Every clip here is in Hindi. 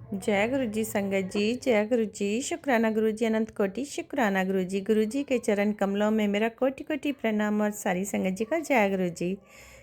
जय गुरु जी संगत जी, जय गुरु जी। शुक्राना गुरु जी, अनंत कोटि शुक्राना गुरु जी। गुरु जी के चरण कमलों में मेरा कोटि कोटि प्रणाम और सारी संगत जी का जय गुरु जी।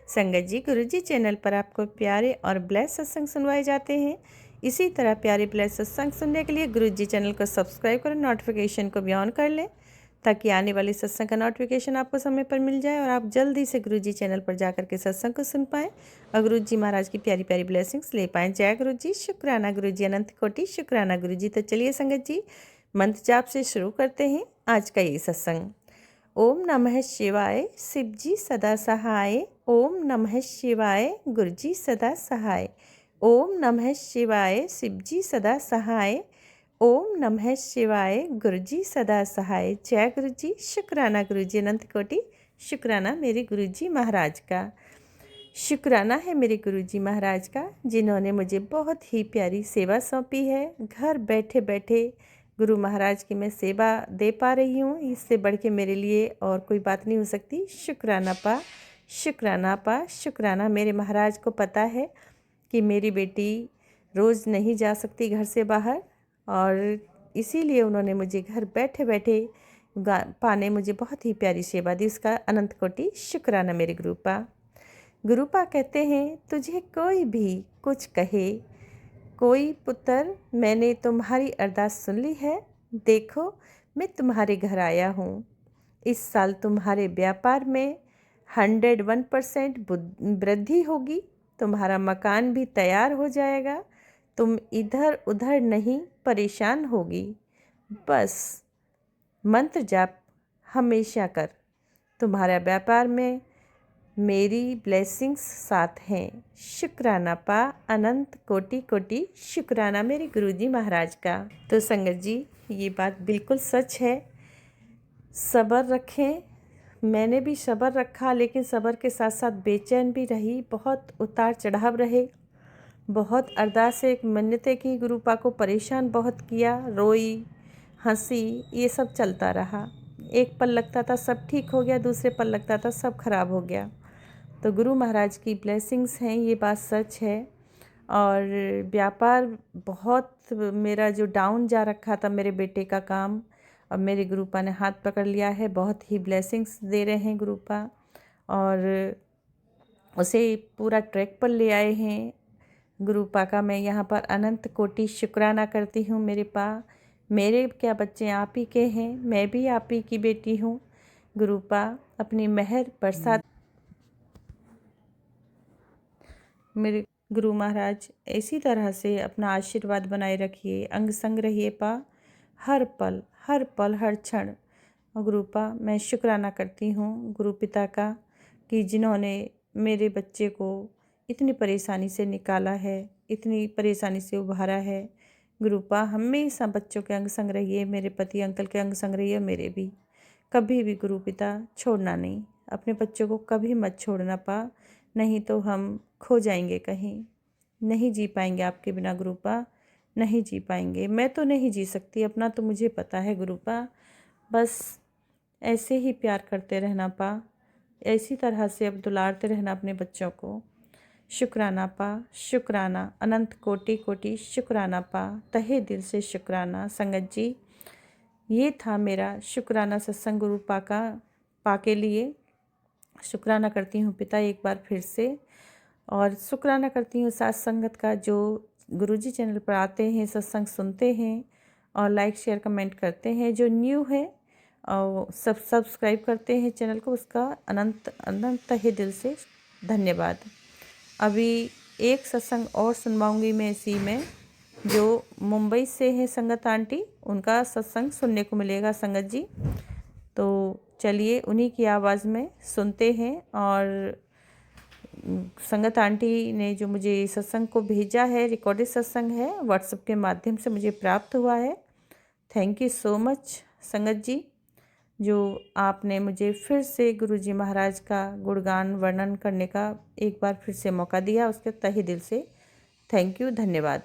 संगत जी, गुरु जी चैनल पर आपको प्यारे और ब्लेस सत्संग सुनवाए जाते हैं। इसी तरह प्यारे ब्लेस सत्संग सुनने के लिए गुरु जी चैनल को सब्सक्राइब करें, नोटिफिकेशन को भी ऑन कर लें ताकि आने वाले सत्संग का नोटिफिकेशन आपको समय पर मिल जाए और आप जल्दी से गुरु जी चैनल पर जाकर के सत्संग को सुन पाएँ और गुरु जी महाराज की प्यारी प्यारी ब्लेसिंग्स ले पाएँ। जय गुरु जी, शुक्राना गुरु जी, अनंत कोटि शुक्राना गुरु जी। तो चलिए संगत जी, मंत्र जाप से शुरू करते हैं आज का ये सत्संग। ओम नमः शिवाय, शिव जी सदा सहाय। ओम नमः शिवाय, गुरु जी सदा सहाय। ओम नमः शिवाय, शिव जी सदा सहाय। ओम नमः शिवाय, गुरु जी सदा सहाय। जय गुरु जी, शुक्राना गुरु जी, अनंत कोटि शुक्राना मेरे गुरु जी महाराज का। शुक्राना है मेरे गुरु जी महाराज का, जिन्होंने मुझे बहुत ही प्यारी सेवा सौंपी है। घर बैठे बैठे गुरु महाराज की मैं सेवा दे पा रही हूँ, इससे बढ़ के मेरे लिए और कोई बात नहीं हो सकती। शुक्राना पा, शुक्राना पा, शुक्राना। मेरे महाराज को पता है कि मेरी बेटी रोज़ नहीं जा सकती घर से बाहर, और इसीलिए उन्होंने मुझे घर बैठे बैठे पाने मुझे बहुत ही प्यारी सेवा दी। उसका अनंत कोटि शुक्राना मेरे गुरुपा। गुरुपा कहते हैं, तुझे कोई भी कुछ कहे, कोई पुत्र, मैंने तुम्हारी अरदास सुन ली है। देखो मैं तुम्हारे घर आया हूँ। इस साल तुम्हारे व्यापार में 101% वृद्धि होगी। तुम्हारा मकान भी तैयार हो जाएगा। तुम इधर उधर नहीं परेशान होगी। बस मंत्र जाप हमेशा कर। तुम्हारा व्यापार में मेरी ब्लेसिंग्स साथ हैं। शुक्राना पा, अनंत कोटि कोटि शुक्राना मेरे गुरुजी महाराज का। तो संगत जी, ये बात बिल्कुल सच है। सब्र रखें। मैंने भी सब्र रखा, लेकिन सब्र के साथ साथ बेचैन भी रही। बहुत उतार चढ़ाव रहे, बहुत अरदासें मन्नतें की, गुरुपा को परेशान बहुत किया, रोई हंसी, ये सब चलता रहा। एक पल लगता था सब ठीक हो गया, दूसरे पल लगता था सब खराब हो गया। तो गुरु महाराज की ब्लेसिंग्स हैं, ये बात सच है। और व्यापार बहुत मेरा जो डाउन जा रखा था, मेरे बेटे का काम, अब मेरे गुरुपा ने हाथ पकड़ लिया है। बहुत ही ब्लेसिंग्स दे रहे हैं गुरुपा, और उसे पूरा ट्रैक पर ले आए हैं। गुरुपा का मैं यहाँ पर अनंत कोटि शुक्राना करती हूँ। मेरे क्या बच्चे आप ही के हैं, मैं भी आप ही की बेटी हूँ। गुरुपा अपनी मेहर बरसात। मेरे गुरु महाराज इसी तरह से अपना आशीर्वाद बनाए रखिए, अंग संग रहिए पा, हर पल हर पल हर क्षण। और गुरुपा मैं शुक्राना करती हूँ गुरु पिता का, कि जिन्होंने मेरे बच्चे को इतनी परेशानी से निकाला है, इतनी परेशानी से उभारा है। गुरुपा हमेशा बच्चों के अंग संग रहिए, मेरे पति अंकल के अंग संग रहिए, मेरे भी। कभी भी गुरु पिता छोड़ना नहीं, अपने बच्चों को कभी मत छोड़ना पा, नहीं तो हम खो जाएंगे कहीं। नहीं जी पाएंगे आपके बिना गुरुपा, नहीं जी पाएंगे। मैं तो नहीं जी सकती, अपना तो मुझे पता है गुरुपा। बस ऐसे ही प्यार करते रहना पा, ऐसी तरह से अब दुलारते रहना अपने बच्चों को। शुक्राना पा, शुक्राना, अनंत कोटि कोटि शुक्राना पा, तहे दिल से शुक्राना। संगत जी, ये था मेरा शुक्राना सत्संग गुरुपा का पा के लिए। शुक्राना करती हूँ पिता एक बार फिर से, और शुक्राना करती हूँ साथ संगत का, जो गुरुजी चैनल पर आते हैं, सत्संग सुनते हैं और लाइक शेयर कमेंट करते हैं। जो न्यू है और सब्सक्राइब करते हैं चैनल को, उसका अनंत अनंत तहे दिल से धन्यवाद। अभी एक सत्संग और सुनवाऊँगी मैं इसी में, जो मुंबई से है संगत आंटी, उनका सत्संग सुनने को मिलेगा संगत जी। तो चलिए उन्हीं की आवाज़ में सुनते हैं। और संगत आंटी ने जो मुझे सत्संग को भेजा है, रिकॉर्डेड सत्संग है, व्हाट्सएप के माध्यम से मुझे प्राप्त हुआ है। थैंक यू सो मच संगत जी, जो आपने मुझे फिर से गुरुजी महाराज का गुणगान वर्णन करने का एक बार फिर से मौका दिया, उसके तहे दिल से थैंक यू, धन्यवाद।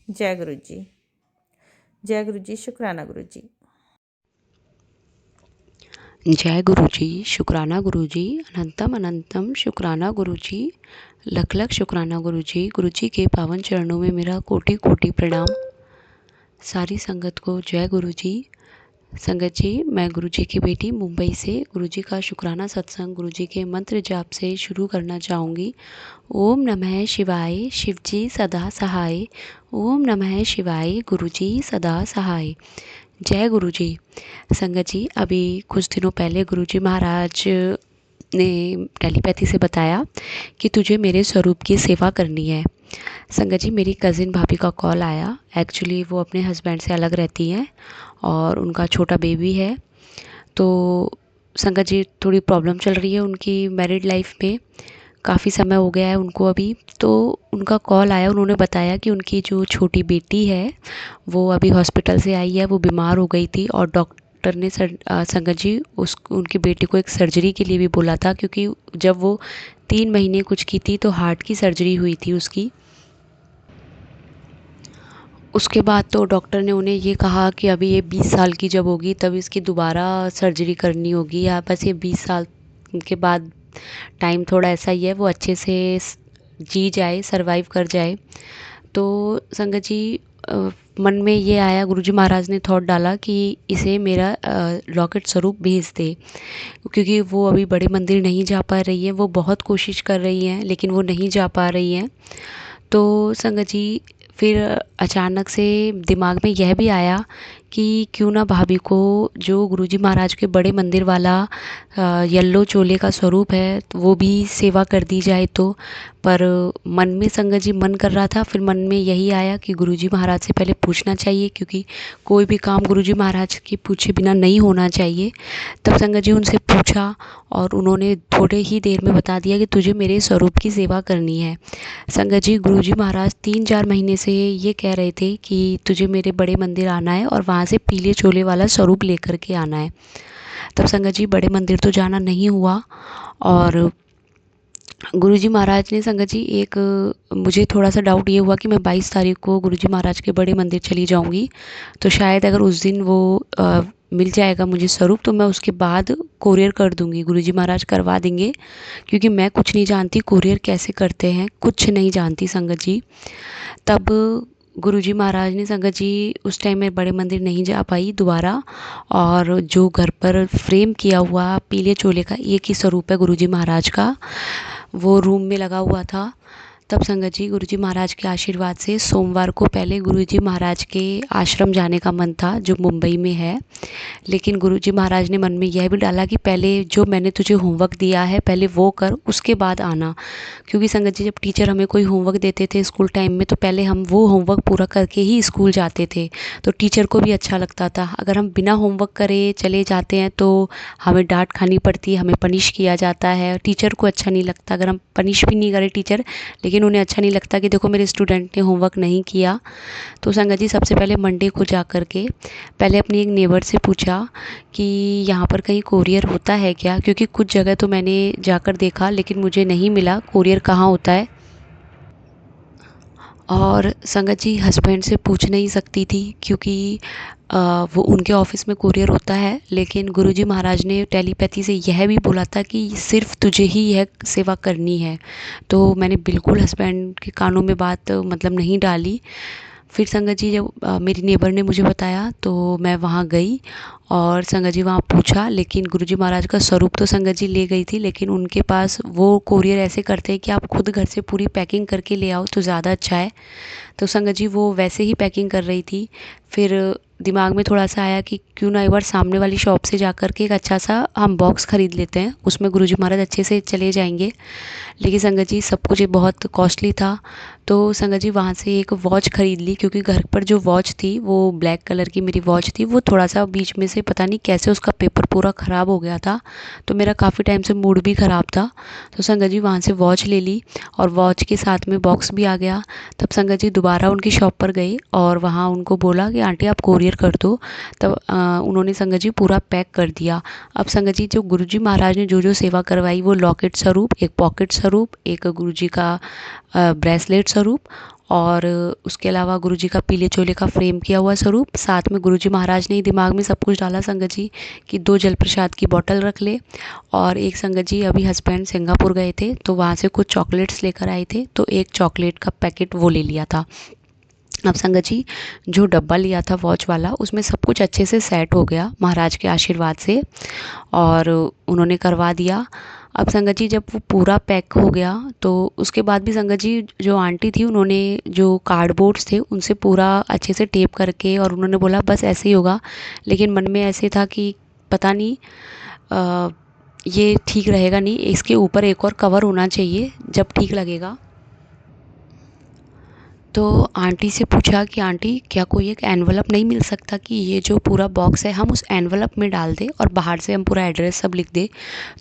जय गुरु जी, जय गुरु जी, शुक्राना गुरु जी। जय गुरु जी, शुक्राना गुरु जी, अनंतम अनंतम शुक्राना गुरु जी, लख लख शुक्राना गुरु जी। गुरु जी के पावन चरणों में मेरा कोटि कोटि प्रणाम। सारी संगत को जय गुरु जी। संगत जी, मैं गुरु जी की बेटी मुंबई से गुरु जी का शुक्राना सत्संग गुरु जी के मंत्र जाप से शुरू करना चाहूँगी। ओम नमः शिवाय, शिव जी सदा सहाय। ओम नमः शिवाय, गुरु जी सदा सहाय। जय गुरु जी। संगत जी, अभी कुछ दिनों पहले गुरु जी महाराज ने टेलीपैथी से बताया कि तुझे मेरे स्वरूप की सेवा करनी है। संगत जी, मेरी कज़िन भाभी का कॉल आया। एक्चुअली वो अपने हस्बैंड से अलग रहती हैं और उनका छोटा बेबी है। तो संगत जी, थोड़ी प्रॉब्लम चल रही है उनकी मैरिड लाइफ में। काफ़ी समय हो गया है उनको अभी। तो उनका कॉल आया, उन्होंने बताया कि उनकी जो छोटी बेटी है वो अभी हॉस्पिटल से आई है। वो बीमार हो गई थी और डॉक्टर ने संगत जी उनकी बेटी को एक सर्जरी के लिए भी बोला था, क्योंकि जब वो 3 महीने कुछ की थी तो हार्ट की सर्जरी हुई थी उसकी। उसके बाद तो डॉक्टर ने उन्हें ये कहा कि अभी ये 20 साल की जब होगी तब इसकी दोबारा सर्जरी करनी होगी, या बस ये 20 साल के बाद टाइम थोड़ा ऐसा ही है, वो अच्छे से जी जाए, सरवाइव कर जाए। तो संगत जी, मन में ये आया, गुरुजी महाराज ने थॉट डाला कि इसे मेरा लॉकेट स्वरूप भेज दे, क्योंकि वो अभी बड़े मंदिर नहीं जा पा रही है। वो बहुत कोशिश कर रही हैं लेकिन वो नहीं जा पा रही हैं। तो संगत जी, फिर अचानक से दिमाग में यह भी आया कि क्यों ना भाभी को जो गुरुजी महाराज के बड़े मंदिर वाला येलो चोले का स्वरूप है तो वो भी सेवा कर दी जाए। तो पर मन में संगत जी मन कर रहा था, फिर मन में यही आया कि गुरुजी महाराज से पहले पूछना चाहिए, क्योंकि कोई भी काम गुरुजी महाराज के पूछे बिना नहीं होना चाहिए। तब संगत जी उनसे पूछा और उन्होंने थोड़े ही देर में बता दिया कि तुझे मेरे स्वरूप की सेवा करनी है। संगत जी, गुरुजी महाराज 3-4 महीने से ये कह रहे थे कि तुझे मेरे बड़े मंदिर आना है और वहाँ से पीले चोले वाला स्वरूप लेकर के आना है। तब संगत जी, बड़े मंदिर तो जाना नहीं हुआ। और गुरुजी महाराज ने संगत जी एक मुझे थोड़ा सा डाउट ये हुआ कि मैं 22 तारीख को गुरुजी महाराज के बड़े मंदिर चली जाऊंगी, तो शायद अगर उस दिन वो मिल जाएगा मुझे स्वरूप तो मैं उसके बाद कोरियर कर दूंगी, गुरुजी महाराज करवा देंगे। क्योंकि मैं कुछ नहीं जानती कोरियर कैसे करते हैं, कुछ नहीं जानती संगत जी। तब गुरुजी महाराज ने संगत जी उस टाइम में बड़े मंदिर नहीं जा पाई दोबारा, और जो घर पर फ्रेम किया हुआ पीले चोले का एक ही स्वरूप है गुरुजी महाराज का, वो रूम में लगा हुआ था। तब संगत जी, गुरुजी महाराज के आशीर्वाद से सोमवार को पहले गुरुजी महाराज के आश्रम जाने का मन था जो मुंबई में है। लेकिन गुरुजी महाराज ने मन में यह भी डाला कि पहले जो मैंने तुझे होमवर्क दिया है पहले वो कर, उसके बाद आना। क्योंकि संगत जी, जब टीचर हमें कोई होमवर्क देते थे स्कूल टाइम में तो पहले हम वो होमवर्क पूरा करके ही स्कूल जाते थे, तो टीचर को भी अच्छा लगता था। अगर हम बिना होमवर्क करे चले जाते हैं तो हमें डांट खानी पड़ती है, हमें पनिश किया जाता है, टीचर को अच्छा नहीं लगता। अगर हम पनिश भी नहीं करें टीचर, लेकिन उन्हें अच्छा नहीं लगता कि देखो मेरे स्टूडेंट ने होमवर्क नहीं किया। तो संगत जी, सबसे पहले मंडे को जा कर के पहले अपनी एक नेबर से पूछा कि यहाँ पर कहीं कोरियर होता है क्या, क्योंकि कुछ जगह तो मैंने जाकर देखा लेकिन मुझे नहीं मिला कोरियर कहाँ होता है। और संगत जी, हस्बैंड से पूछ नहीं सकती थी क्योंकि वो उनके ऑफिस में कोरियर होता है, लेकिन गुरुजी महाराज ने टेलीपैथी से यह भी बोला था कि सिर्फ तुझे ही यह सेवा करनी है। तो मैंने बिल्कुल हस्बैंड के कानों में बात मतलब नहीं डाली। फिर संगत जी, जब मेरी नेबर ने मुझे बताया तो मैं वहाँ गई और संगत जी वहाँ पूछा, लेकिन गुरुजी महाराज का स्वरूप तो संगत जी ले गई थी, लेकिन उनके पास वो कोरियर ऐसे करते हैं कि आप खुद घर से पूरी पैकिंग करके ले आओ तो ज़्यादा अच्छा है। तो संगत जी वो वैसे ही पैकिंग कर रही थी। फिर दिमाग में थोड़ा सा आया कि क्यों ना एक बार सामने वाली शॉप से जा कर के एक अच्छा सा हम बॉक्स ख़रीद लेते हैं, उसमें गुरुजी महाराज अच्छे से चले जाएंगे। लेकिन संगत जी, सब कुछ ये बहुत कॉस्टली था। तो संगत जी वहाँ से एक वॉच ख़रीद ली, क्योंकि घर पर जो वॉच थी वो ब्लैक कलर की मेरी वॉच थी, वो थोड़ा सा बीच में से पता नहीं कैसे उसका पेपर पूरा ख़राब हो गया था, तो मेरा काफ़ी टाइम से मूड भी ख़राब था। तो संगत जी वहाँ से वॉच ले ली और वॉच के साथ में बॉक्स भी आ गया। तब संगत जी दोबारा उनकी शॉप पर गए और वहाँ उनको बोला कि आंटी आप कोरियर कर दो। तब उन्होंने संगत जी पूरा पैक कर दिया। अब संगत जी, जो गुरुजी महाराज ने जो जो सेवा करवाई, वो लॉकेट स्वरूप, एक पॉकेट स्वरूप, एक गुरुजी का ब्रेसलेट स्वरूप और उसके अलावा गुरुजी का पीले चोले का फ्रेम किया हुआ स्वरूप। साथ में गुरुजी महाराज ने ही दिमाग में सब कुछ डाला संगत जी कि 2 जल प्रसाद की बोतल रख ले। और एक संगत जी अभी हस्बैंड सिंगापुर गए थे तो वहाँ से कुछ चॉकलेट्स लेकर आए थे, तो एक चॉकलेट का पैकेट वो ले लिया था। अब संगत जी जो डब्बा लिया था वॉच वाला, उसमें सब कुछ अच्छे से सेट हो गया महाराज के आशीर्वाद से और उन्होंने करवा दिया। अब संगत जी जब वो पूरा पैक हो गया तो उसके बाद भी संगत जी जो आंटी थी उन्होंने जो कार्डबोर्ड्स थे उनसे पूरा अच्छे से टेप करके, और उन्होंने बोला बस ऐसे ही होगा, लेकिन मन में ऐसे था कि पता नहीं ये ठीक रहेगा नहीं, इसके ऊपर एक और कवर होना चाहिए जब ठीक लगेगा। तो आंटी से पूछा कि आंटी क्या कोई एक एनवलप नहीं मिल सकता कि ये जो पूरा बॉक्स है हम उस एनवलप में डाल दें और बाहर से हम पूरा एड्रेस सब लिख दें।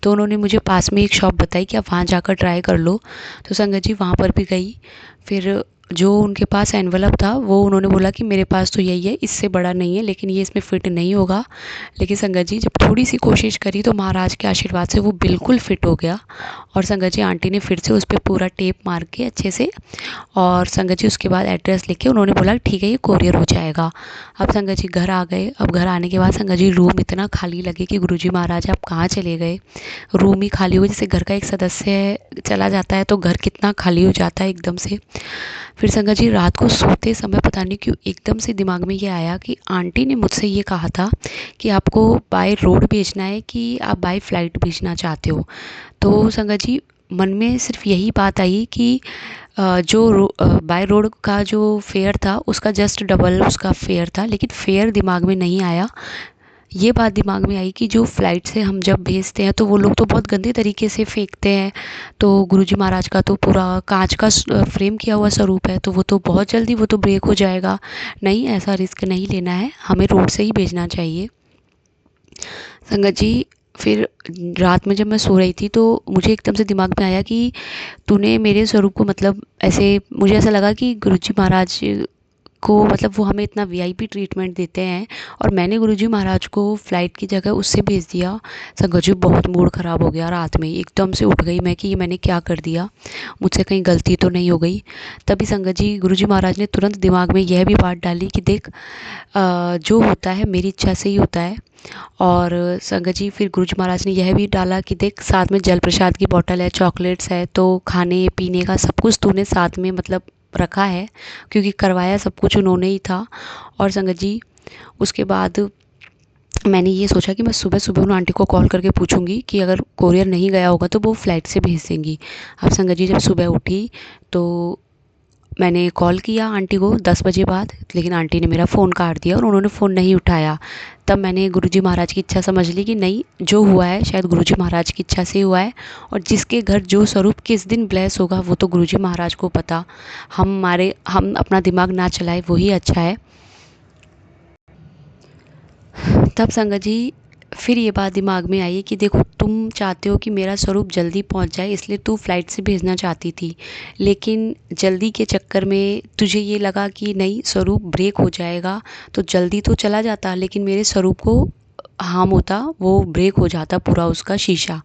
तो उन्होंने मुझे पास में एक शॉप बताई कि आप वहाँ जाकर ट्राई कर लो। तो संगत जी वहाँ पर भी गई। फिर जो उनके पास एनवलप था वो उन्होंने बोला कि मेरे पास तो यही है, इससे बड़ा नहीं है, लेकिन ये इसमें फ़िट नहीं होगा। लेकिन संगत जी जब थोड़ी सी कोशिश करी तो महाराज के आशीर्वाद से वो बिल्कुल फ़िट हो गया। और संगत जी आंटी ने फिर से उस पर पूरा टेप मार के अच्छे से, और संगत जी उसके बाद एड्रेस लिख के उन्होंने बोला ठीक है ये कोरियर हो जाएगा। अब संगत जी घर आ गए। अब घर आने के बाद संगत जी रूम इतना खाली लगे कि गुरुजी महाराज आप कहाँ चले गए। रूम ही खाली हो, जैसे घर का एक सदस्य चला जाता है तो घर कितना खाली हो जाता है एकदम से। फिर संगत जी रात को सोते समय पता नहीं क्यों एकदम से दिमाग में ये आया कि आंटी ने मुझसे ये कहा था कि आपको बाय रोड भेजना है कि आप बाय फ्लाइट भेजना चाहते हो। तो संगत जी मन में सिर्फ यही बात आई कि जो बाय रोड का जो फेयर था उसका जस्ट डबल उसका फेयर था, लेकिन फेयर दिमाग में नहीं आया। ये बात दिमाग में आई कि जो फ़्लाइट से हम जब भेजते हैं तो वो लोग तो बहुत गंदे तरीके से फेंकते हैं, तो गुरुजी महाराज का तो पूरा कांच का फ्रेम किया हुआ स्वरूप है, तो वो तो बहुत जल्दी वो तो ब्रेक हो जाएगा। नहीं, ऐसा रिस्क नहीं लेना है, हमें रोड से ही भेजना चाहिए। संगत जी फिर रात में जब मैं सो रही थी तो मुझे एकदम से दिमाग में आया कि तूने मेरे स्वरूप को, मतलब ऐसे मुझे ऐसा लगा कि गुरुजी महाराज को मतलब वो हमें इतना वीआईपी ट्रीटमेंट देते हैं और मैंने गुरुजी महाराज को फ़्लाइट की जगह उससे भेज दिया। संगत जी बहुत मूड ख़राब हो गया। रात में एकदम से उठ गई मैं कि ये मैंने क्या कर दिया, मुझसे कहीं गलती तो नहीं हो गई। तभी संगत जी गुरुजी महाराज ने तुरंत दिमाग में यह भी बात डाली कि देख जो होता है मेरी इच्छा से ही होता है। और संगत जी फिर गुरुजी महाराज ने यह भी डाला कि देख साथ में जल प्रसाद की बोतल है, चॉकलेट्स है, तो खाने पीने का सब कुछ तूने साथ में मतलब रखा है, क्योंकि करवाया सब कुछ उन्होंने ही था। और संगत जी उसके बाद मैंने ये सोचा कि मैं सुबह सुबह उन आंटी को कॉल करके पूछूंगी कि अगर कोरियर नहीं गया होगा तो वो फ़्लाइट से भेज देंगी। अब संगत जी जब सुबह उठी तो मैंने कॉल किया आंटी को 10 बजे बाद, लेकिन आंटी ने मेरा फ़ोन काट दिया और उन्होंने फ़ोन नहीं उठाया। तब मैंने गुरुजी महाराज की इच्छा समझ ली कि नहीं, जो हुआ है शायद गुरुजी महाराज की इच्छा से हुआ है, और जिसके घर जो स्वरूप किस दिन ब्लेस होगा वो तो गुरुजी महाराज को पता। हम अपना दिमाग ना चलाए वही अच्छा है। तब संगत जी फिर ये बात दिमाग में आई कि देखो तुम चाहते हो कि मेरा स्वरूप जल्दी पहुंच जाए, इसलिए तू फ़्लाइट से भेजना चाहती थी, लेकिन जल्दी के चक्कर में तुझे ये लगा कि नहीं स्वरूप ब्रेक हो जाएगा, तो जल्दी तो चला जाता लेकिन मेरे स्वरूप को हार्म होता, वो ब्रेक हो जाता पूरा उसका शीशा।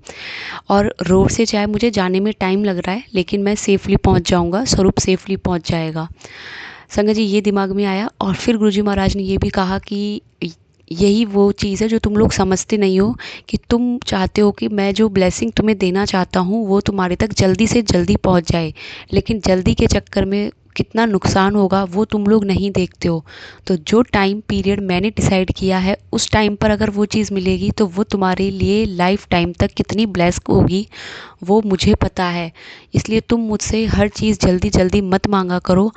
और रोड से चाहे मुझे जाने में टाइम लग रहा है लेकिन मैं सेफ़ली पहुंच जाऊंगा, स्वरूप सेफ़ली पहुंच जाएगा। संगत जी ये दिमाग में आया। और फिर गुरुजी महाराज ने ये भी कहा कि यही वो चीज़ है जो तुम लोग समझते नहीं हो, कि तुम चाहते हो कि मैं जो ब्लेसिंग तुम्हें देना चाहता हूँ वो तुम्हारे तक जल्दी से जल्दी पहुँच जाए, लेकिन जल्दी के चक्कर में कितना नुकसान होगा वो तुम लोग नहीं देखते हो। तो जो टाइम पीरियड मैंने डिसाइड किया है उस टाइम पर अगर वो चीज़ मिलेगी तो वो तुम्हारे लिए लाइफ टाइम तक कितनी ब्लेस होगी वो मुझे पता है। इसलिए तुम मुझसे हर चीज़ जल्दी जल्दी मत मांगा करो।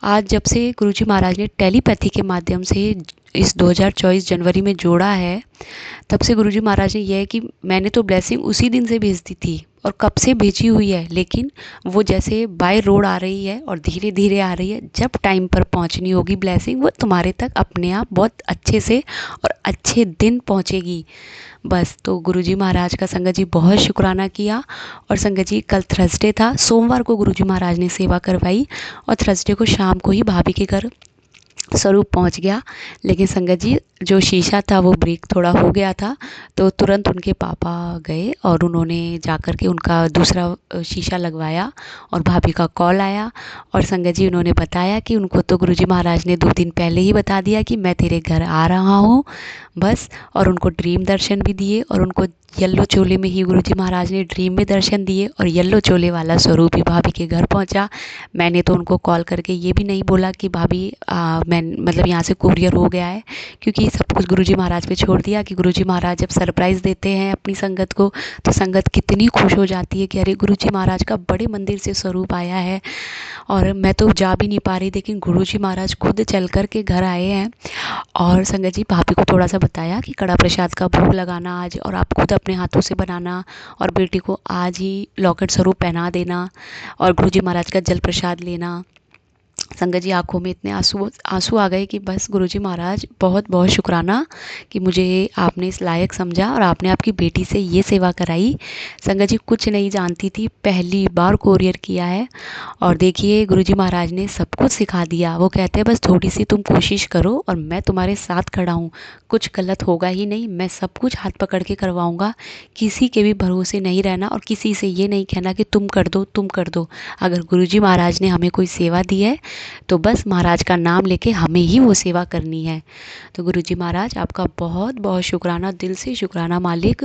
आज जब से गुरुजी महाराज ने टेलीपैथी के माध्यम से इस 2024 जनवरी में जोड़ा है, तब से गुरुजी महाराज ने यह है कि मैंने तो ब्लेसिंग उसी दिन से भेज दी थी और कब से भेजी हुई है, लेकिन वो जैसे बाय रोड आ रही है और धीरे धीरे आ रही है। जब टाइम पर पहुंचनी होगी ब्लेसिंग वो तुम्हारे तक अपने आप बहुत अच्छे से और अच्छे दिन पहुंचेगी। बस तो गुरुजी महाराज का संगत जी बहुत शुक्राना किया। और संगत जी कल थर्सडे था, सोमवार को गुरुजी महाराज ने सेवा करवाई और थर्सडे को शाम को ही भाभी के घर स्वरूप पहुंच गया। लेकिन संगत जी जो शीशा था वो ब्रेक थोड़ा हो गया था, तो तुरंत उनके पापा गए और उन्होंने जाकर के उनका दूसरा शीशा लगवाया और भाभी का कॉल आया और संगत जी उन्होंने बताया कि उनको तो गुरुजी महाराज ने 2 दिन पहले ही बता दिया कि मैं तेरे घर आ रहा हूँ बस। और उनको ड्रीम दर्शन भी दिए और उनको येलो चोले में ही गुरुजी महाराज ने ड्रीम में दर्शन दिए और येलो चोले वाला स्वरूप ही भाभी के घर पहुंचा। मैंने तो उनको कॉल करके ये भी नहीं बोला कि भाभी मैं मतलब यहाँ से कुरियर हो गया है, क्योंकि सब कुछ गुरुजी महाराज पे छोड़ दिया कि गुरुजी महाराज जब सरप्राइज़ देते हैं अपनी संगत को तो संगत कितनी खुश हो जाती है कि अरे गुरुजी महाराज का बड़े मंदिर से स्वरूप आया है। और मैं तो जा भी नहीं पा रही, लेकिन गुरुजी महाराज खुद चल कर के घर आए हैं। और संगत जी भाभी को थोड़ा सा बताया कि कड़ा प्रसाद का भोग लगाना आज, और आप खुद अपने हाथों से बनाना और बेटी को आज ही लॉकेट स्वरूप पहना देना और गुरुजी महाराज का जल प्रसाद लेना। संगत जी आंखों में इतने आंसू आंसू आ गए कि बस गुरुजी महाराज बहुत बहुत शुक्राना कि मुझे आपने इस लायक समझा और आपने आपकी बेटी से ये सेवा कराई। संगत जी कुछ नहीं जानती थी, पहली बार कोरियर किया है और देखिए गुरुजी महाराज ने सब कुछ सिखा दिया। वो कहते हैं बस थोड़ी सी तुम कोशिश करो और मैं तुम्हारे साथ खड़ा हूँ, कुछ गलत होगा ही नहीं, मैं सब कुछ हाथ पकड़ के करवाऊँगा। किसी के भी भरोसे नहीं रहना और किसी से ये नहीं कहना कि तुम कर दो तुम कर दो। अगर गुरुजी महाराज ने हमें कोई सेवा दी है तो बस महाराज का नाम लेके हमें ही वो सेवा करनी है। तो गुरुजी महाराज आपका बहुत बहुत शुक्राना, दिल से शुक्राना मालिक,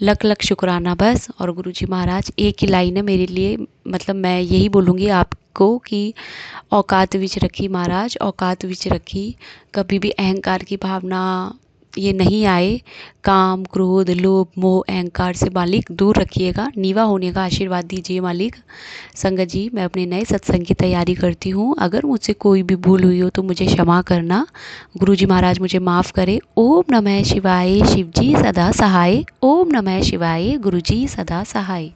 लख लख शुक्राना बस। और गुरुजी महाराज एक ही लाइन है मेरे लिए, मतलब मैं यही बोलूँगी आपको कि औकात विच रखी महाराज, औकात विच रखी, कभी भी अहंकार की भावना ये नहीं आए। काम क्रोध लोभ मोह अहंकार से मालिक दूर रखिएगा, नीवा होने का आशीर्वाद दीजिए मालिक। संगत जी मैं अपने नए सत्संग की तैयारी करती हूँ, अगर मुझसे कोई भी भूल हुई हो तो मुझे क्षमा करना, गुरुजी महाराज मुझे माफ़ करे। ओम नमः शिवाय, शिव जी सदा सहाय। ओम नमः शिवाय, गुरुजी सदा सहाय।